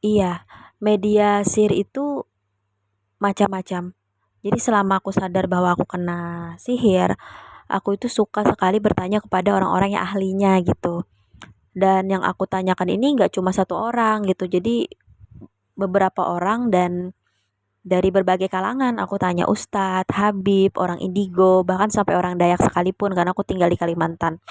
Iya, media sihir itu macam-macam. Jadi selama aku sadar bahwa aku kena sihir, aku itu suka sekali bertanya kepada orang-orang yang ahlinya gitu. Dan yang aku tanyakan ini nggak cuma satu orang gitu, jadi beberapa orang dan dari berbagai kalangan. Aku tanya ustadz, habib, orang indigo, bahkan sampai orang Dayak sekalipun karena aku tinggal di Kalimantan.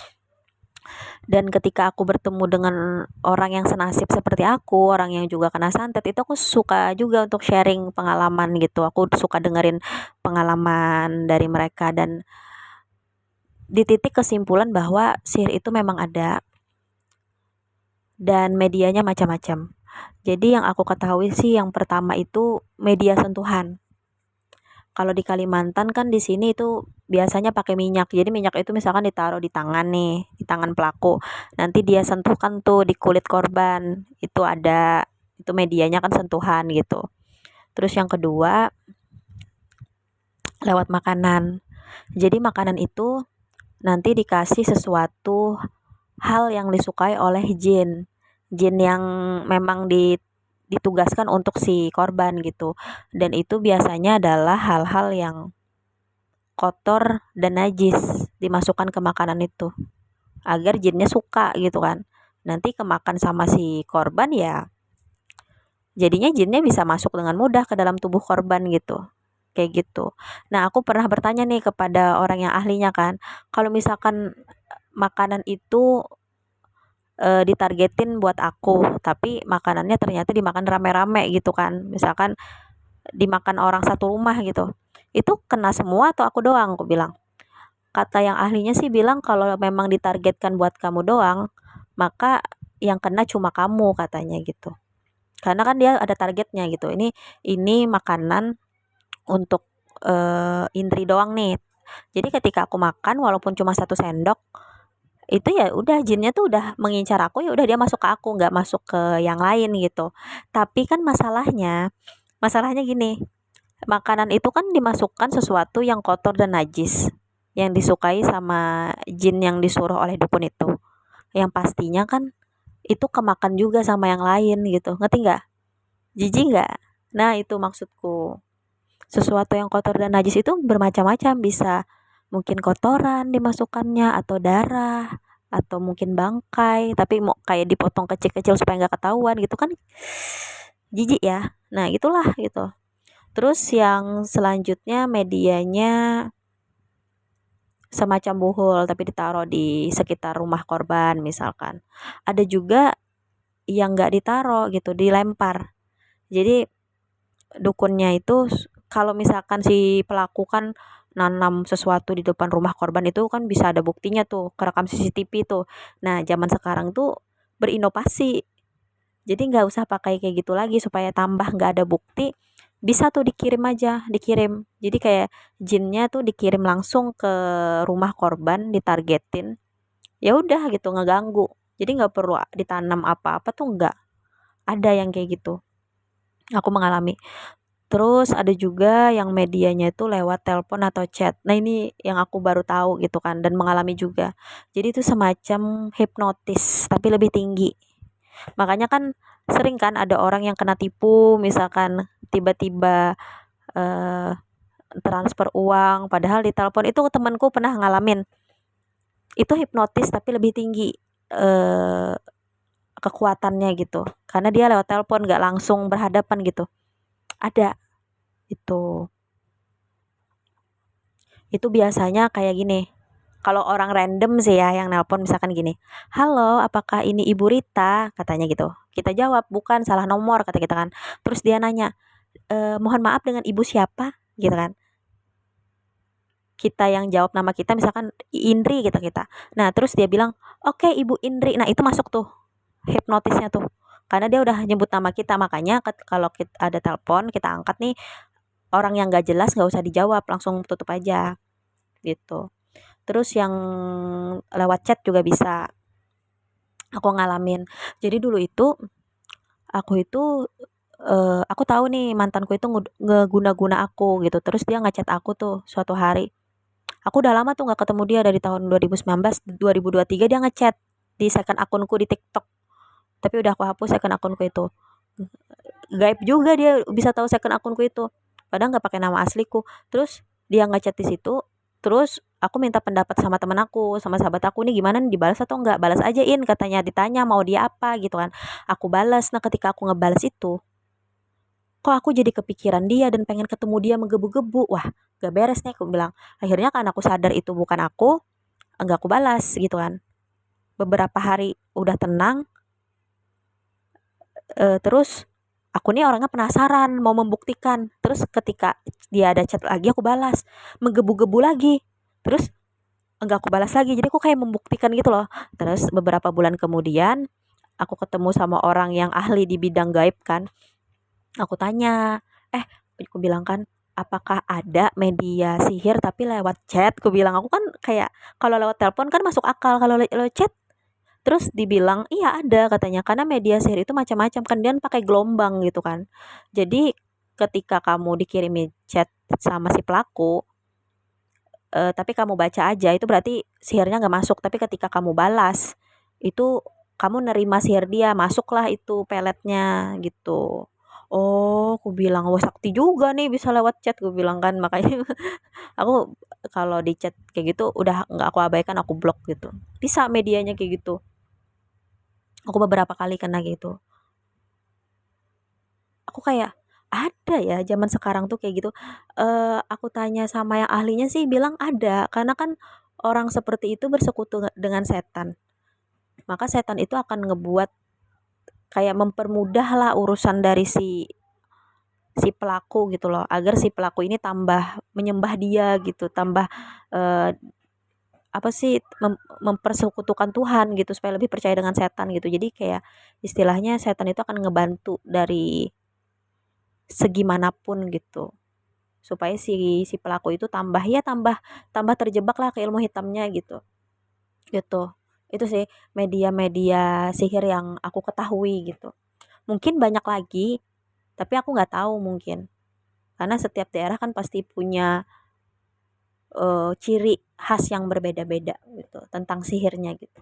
Dan ketika aku bertemu dengan orang yang senasib seperti aku, orang yang juga kena santet, itu aku suka juga untuk sharing pengalaman gitu. Aku suka dengerin pengalaman dari mereka dan di titik kesimpulan bahwa sihir itu memang ada dan medianya macam-macam. Jadi yang aku ketahui sih yang pertama itu media sentuhan. Kalau di Kalimantan kan di sini itu biasanya pakai minyak. Jadi minyak itu misalkan ditaruh di tangan nih, di tangan pelaku. Nanti dia sentuhkan tuh di kulit korban. Itu ada, itu medianya kan sentuhan gitu. Terus yang kedua lewat makanan. Jadi makanan itu nanti dikasih sesuatu hal yang disukai oleh jin. Jin yang memang ditugaskan untuk si korban gitu. Dan itu biasanya adalah hal-hal yang kotor dan najis dimasukkan ke makanan itu agar jinnya suka gitu kan. Nanti kemakan sama si korban ya jadinya jinnya bisa masuk dengan mudah ke dalam tubuh korban gitu, kayak gitu. Nah aku pernah bertanya nih kepada orang yang ahlinya kan, kalau misalkan makanan itu ditargetin buat aku tapi makanannya ternyata dimakan rame-rame gitu kan, misalkan dimakan orang satu rumah gitu, itu kena semua atau aku doang, aku bilang. Kata yang ahlinya sih bilang kalau memang ditargetkan buat kamu doang, maka yang kena cuma kamu katanya gitu. Karena kan dia ada targetnya gitu. Ini makanan untuk Indri doang nih. Jadi ketika aku makan walaupun cuma 1 sendok, itu ya udah jinnya tuh udah mengincar aku, ya udah dia masuk ke aku, nggak masuk ke yang lain gitu. Tapi kan masalahnya gini, makanan itu kan dimasukkan sesuatu yang kotor dan najis yang disukai sama jin yang disuruh oleh dukun itu. Yang pastinya kan itu kemakan juga sama yang lain gitu. Ngerti nggak? Jijik nggak? Nah itu maksudku. Sesuatu yang kotor dan najis itu bermacam-macam. Bisa mungkin kotoran dimasukkannya atau darah atau mungkin bangkai. Tapi mau kayak dipotong kecil-kecil supaya nggak ketahuan gitu kan. Jijik ya. Nah itulah gitu. Terus yang selanjutnya medianya semacam buhul tapi ditaruh di sekitar rumah korban misalkan. Ada juga yang nggak ditaruh gitu, dilempar. Jadi dukunnya itu kalau misalkan si pelaku kan nanam sesuatu di depan rumah korban itu kan bisa ada buktinya tuh, kerekam CCTV tuh. Nah, zaman sekarang tuh berinovasi. Jadi nggak usah pakai kayak gitu lagi supaya tambah nggak ada bukti. Bisa tuh dikirim aja, dikirim. Jadi kayak jinnya tuh dikirim langsung ke rumah korban, ditargetin. Ya udah gitu ngeganggu. Jadi nggak perlu ditanam apa-apa tuh nggak. Ada yang kayak gitu. Aku mengalami. Terus ada juga yang medianya itu lewat telepon atau chat. Nah ini yang aku baru tahu gitu kan dan mengalami juga. Jadi itu semacam hipnotis tapi lebih tinggi. Makanya kan sering kan ada orang yang kena tipu misalkan tiba-tiba eh, transfer uang padahal di telepon itu temanku pernah ngalamin. Itu hipnotis tapi lebih tinggi eh, kekuatannya gitu. Karena dia lewat telepon nggak langsung berhadapan gitu. Ada itu. Itu biasanya kayak gini. Kalau orang random sih ya yang nelpon misalkan gini, halo apakah ini Ibu Rita, katanya gitu. Kita jawab bukan, salah nomor kata kita kan. Terus dia nanya, mohon maaf dengan ibu siapa gitu kan. Kita yang jawab nama kita misalkan Indri gitu kita. Nah terus dia bilang oke Ibu Indri, nah itu masuk tuh hipnotisnya tuh. Karena dia udah nyebut nama kita, makanya kalau kita ada telepon kita angkat nih, orang yang gak jelas gak usah dijawab, langsung tutup aja gitu. Terus yang lewat chat juga bisa, aku ngalamin. Jadi dulu itu aku itu aku tahu nih mantanku itu ngeguna-guna aku gitu. Terus dia ngechat aku tuh suatu hari. Aku udah lama tuh nggak ketemu dia dari tahun 2019, 2023 dia ngechat di second akunku di TikTok. Tapi udah aku hapus second akunku itu. gaib juga dia bisa tahu second akunku itu, padahal nggak pakai nama asliku. Terus dia nggak chat di situ, terus aku minta pendapat sama temen aku, sama sahabat aku, nih gimana nih, dibalas atau enggak? Balas aja In, katanya, ditanya mau dia apa gitu kan. Aku balas. Nah ketika aku ngebalas itu, kok aku jadi kepikiran dia dan pengen ketemu dia menggebu-gebu. Wah, gak beres nih aku bilang. Akhirnya kan aku sadar itu bukan aku, enggak aku balas gitu kan. Beberapa hari udah tenang, terus aku nih orangnya penasaran mau membuktikan. Terus ketika dia ada chat lagi aku balas, menggebu-gebu lagi. Terus enggak aku balas lagi. Jadi aku kayak membuktikan gitu loh. Terus beberapa bulan kemudian aku ketemu sama orang yang ahli di bidang gaib kan. Aku tanya, aku bilang kan, apakah ada media sihir tapi lewat chat? Aku bilang, aku kan kayak kalau lewat telepon kan masuk akal, kalau lewat chat. Terus dibilang, iya ada katanya, karena media sihir itu macam-macam kan, dia pakai gelombang gitu kan. Jadi ketika kamu dikirimin chat sama si pelaku, tapi kamu baca aja, itu berarti sihirnya nggak masuk. Tapi ketika kamu balas, itu kamu nerima sihir dia, masuklah itu peletnya gitu. Oh, aku bilang, wah sakti juga nih bisa lewat chat, gue bilang kan. Makanya aku kalau di chat kayak gitu udah nggak aku abaikan, aku blok gitu. Bisa medianya kayak gitu. Aku beberapa kali kena gitu. Aku kayak ada ya zaman sekarang tuh kayak gitu. Aku tanya sama yang ahlinya sih bilang ada, karena kan orang seperti itu bersekutu dengan setan. Maka setan itu akan ngebuat kayak mempermudah lah urusan dari si pelaku gitu loh, agar si pelaku ini tambah menyembah dia gitu, tambah eh, apa sih, mempersekutukan Tuhan gitu supaya lebih percaya dengan setan gitu. Jadi kayak istilahnya setan itu akan ngebantu dari segi manapun gitu, supaya si pelaku itu tambah ya tambah tambah terjebak lah ke ilmu hitamnya gitu. Gitu. Itu sih media-media sihir yang aku ketahui gitu. Mungkin banyak lagi, tapi aku nggak tahu mungkin. Karena setiap daerah kan pasti punya ciri khas yang berbeda-beda gitu tentang sihirnya gitu.